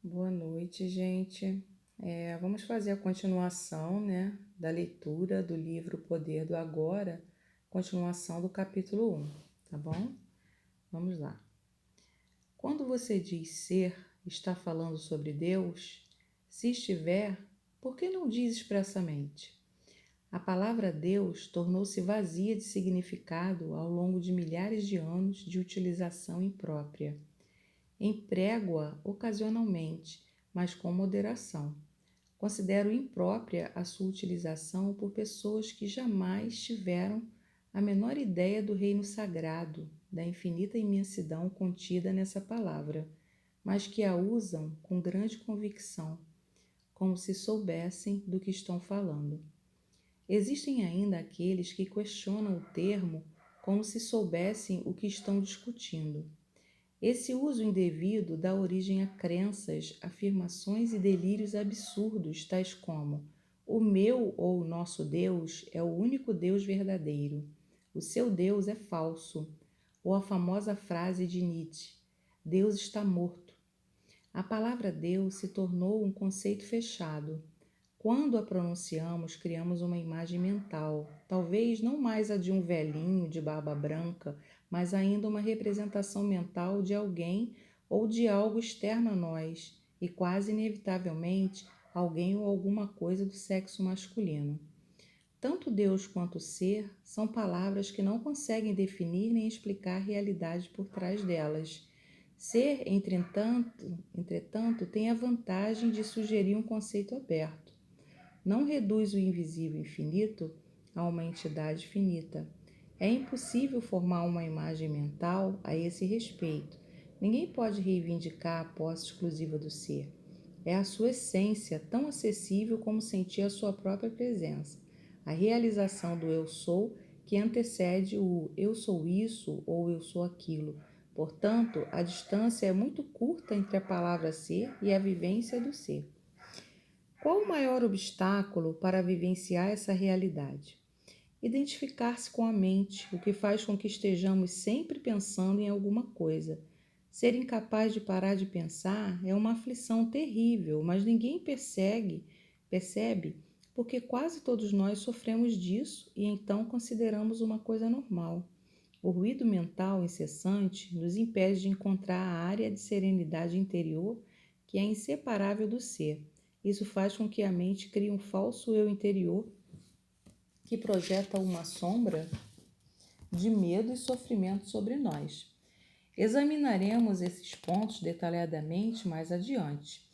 Boa noite, gente. Vamos fazer a continuação, né, da leitura do livro Poder do Agora, continuação do capítulo 1, tá bom? Vamos lá. Quando você diz ser, está falando sobre Deus? Se estiver, por que não diz expressamente? A palavra Deus tornou-se vazia de significado ao longo de milhares de anos de utilização imprópria. Emprego-a ocasionalmente, mas com moderação. Considero imprópria a sua utilização por pessoas que jamais tiveram a menor ideia do reino sagrado, da infinita imensidão contida nessa palavra, mas que a usam com grande convicção, como se soubessem do que estão falando. Existem ainda aqueles que questionam o termo como se soubessem o que estão discutindo. Esse uso indevido dá origem a crenças, afirmações e delírios absurdos, tais como: o meu ou o nosso Deus é o único Deus verdadeiro, o seu Deus é falso, ou a famosa frase de Nietzsche: Deus está morto. A palavra Deus se tornou um conceito fechado. Quando a pronunciamos, criamos uma imagem mental, talvez não mais a de um velhinho de barba branca, mas ainda uma representação mental de alguém ou de algo externo a nós, e quase inevitavelmente alguém ou alguma coisa do sexo masculino. Tanto Deus quanto ser são palavras que não conseguem definir nem explicar a realidade por trás delas. Ser, entretanto, tem a vantagem de sugerir um conceito aberto. Não reduz o invisível infinito a uma entidade finita. É impossível formar uma imagem mental a esse respeito. Ninguém pode reivindicar a posse exclusiva do ser. É a sua essência, tão acessível como sentir a sua própria presença. A realização do eu sou que antecede o eu sou isso ou eu sou aquilo. Portanto, a distância é muito curta entre a palavra ser e a vivência do ser. Qual o maior obstáculo para vivenciar essa realidade? Identificar-se com a mente, o que faz com que estejamos sempre pensando em alguma coisa. Ser incapaz de parar de pensar é uma aflição terrível, mas ninguém percebe, porque quase todos nós sofremos disso e então consideramos uma coisa normal. O ruído mental incessante nos impede de encontrar a área de serenidade interior que é inseparável do ser. Isso faz com que a mente crie um falso eu interior que projeta uma sombra de medo e sofrimento sobre nós. Examinaremos esses pontos detalhadamente mais adiante.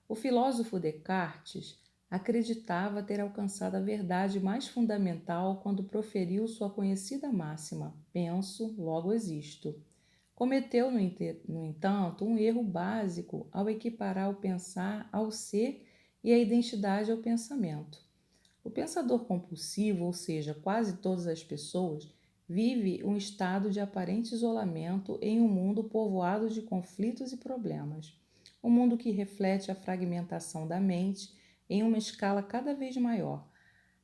O filósofo Descartes acreditava ter alcançado a verdade mais fundamental quando proferiu sua conhecida máxima: penso, logo existo. Cometeu, no entanto, um erro básico ao equiparar o pensar ao ser e a identidade ao pensamento. O pensador compulsivo, ou seja, quase todas as pessoas, vive um estado de aparente isolamento em um mundo povoado de conflitos e problemas. Um mundo que reflete a fragmentação da mente em uma escala cada vez maior.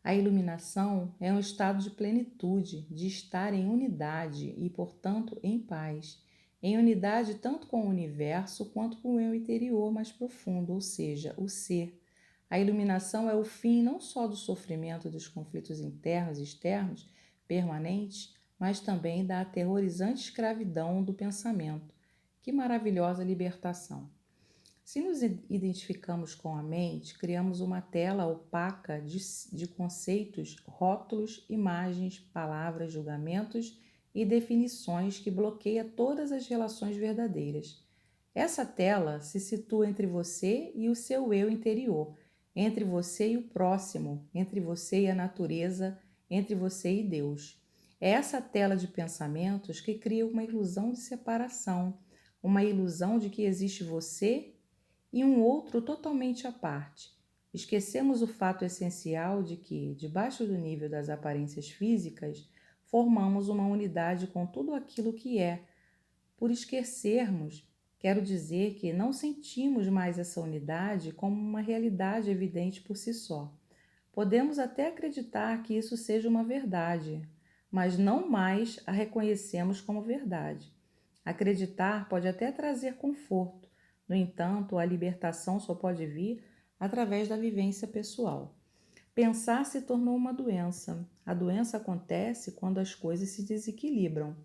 A iluminação é um estado de plenitude, de estar em unidade e, portanto, em paz. Em unidade tanto com o universo quanto com o eu interior mais profundo, ou seja, o ser. A iluminação é o fim não só do sofrimento dos conflitos internos e externos permanentes, mas também da aterrorizante escravidão do pensamento. Que maravilhosa libertação! Se nos identificamos com a mente, criamos uma tela opaca de conceitos, rótulos, imagens, palavras, julgamentos e definições que bloqueia todas as relações verdadeiras. Essa tela se situa entre você e o seu eu interior, entre você e o próximo, entre você e a natureza, entre você e Deus. É essa tela de pensamentos que cria uma ilusão de separação, uma ilusão de que existe você e um outro totalmente à parte. Esquecemos o fato essencial de que, debaixo do nível das aparências físicas, formamos uma unidade com tudo aquilo que é. Por esquecermos, quero dizer que não sentimos mais essa unidade como uma realidade evidente por si só. Podemos até acreditar que isso seja uma verdade, mas não mais a reconhecemos como verdade. Acreditar pode até trazer conforto, No entanto, a libertação só pode vir através da vivência pessoal. Pensar se tornou uma doença. A doença acontece quando as coisas se desequilibram.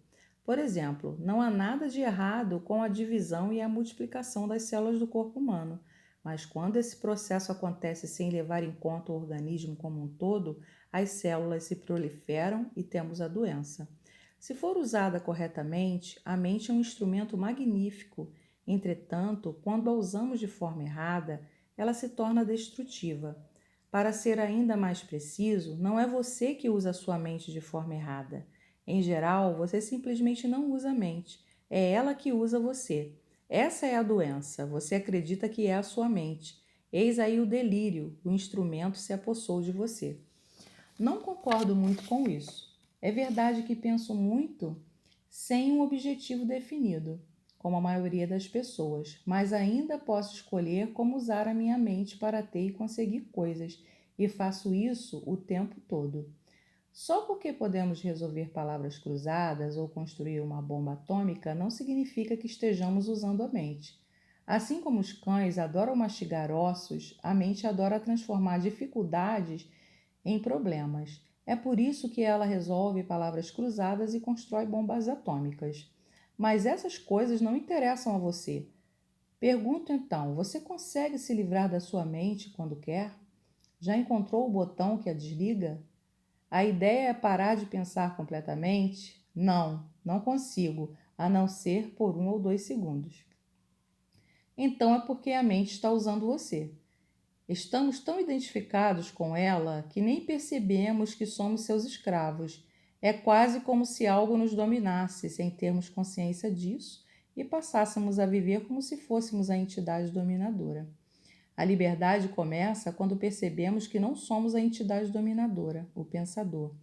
Por exemplo, não há nada de errado com a divisão e a multiplicação das células do corpo humano, mas quando esse processo acontece sem levar em conta o organismo como um todo, as células se proliferam e temos a doença. Se for usada corretamente, a mente é um instrumento magnífico. Entretanto, quando a usamos de forma errada, ela se torna destrutiva. Para ser ainda mais preciso, não é você que usa a sua mente de forma errada. Em geral, você simplesmente não usa a mente. É ela que usa você. Essa é a doença. Você acredita que é a sua mente. Eis aí o delírio. O instrumento se apossou de você. Não concordo muito com isso. É verdade que penso muito sem um objetivo definido, como a maioria das pessoas, mas ainda posso escolher como usar a minha mente para ter e conseguir coisas, e faço isso o tempo todo. Só porque podemos resolver palavras cruzadas ou construir uma bomba atômica não significa que estejamos usando a mente. Assim como os cães adoram mastigar ossos, a mente adora transformar dificuldades em problemas. É por isso que ela resolve palavras cruzadas e constrói bombas atômicas. Mas essas coisas não interessam a você. Pergunto então: você consegue se livrar da sua mente quando quer? Já encontrou o botão que a desliga? A ideia é parar de pensar completamente? Não, não consigo, a não ser por 1 ou 2 segundos. Então é porque a mente está usando você. Estamos tão identificados com ela que nem percebemos que somos seus escravos. É quase como se algo nos dominasse sem termos consciência disso e passássemos a viver como se fôssemos a entidade dominadora. A liberdade começa quando percebemos que não somos a entidade dominadora, o pensador.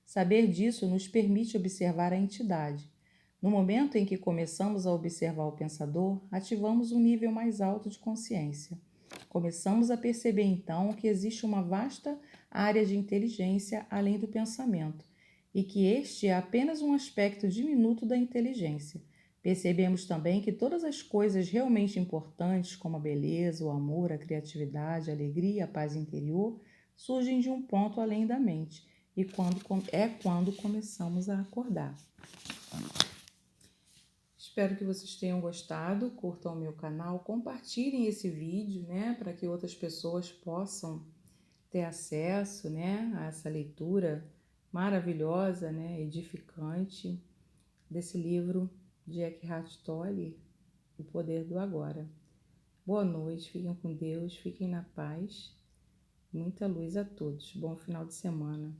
Saber disso nos permite observar a entidade. No momento em que começamos a observar o pensador, ativamos um nível mais alto de consciência. Começamos a perceber então que existe uma vasta área de inteligência além do pensamento e que este é apenas um aspecto diminuto da inteligência. Percebemos também que todas as coisas realmente importantes, como a beleza, o amor, a criatividade, a alegria e a paz interior, surgem de um ponto além da mente e quando começamos a acordar. Espero que vocês tenham gostado, curtam o meu canal, compartilhem esse vídeo, né, para que outras pessoas possam ter acesso, né, a essa leitura maravilhosa, né, edificante desse livro de Eckhart Tolle, O Poder do Agora. Boa noite, fiquem com Deus, fiquem na paz, muita luz a todos. Bom final de semana.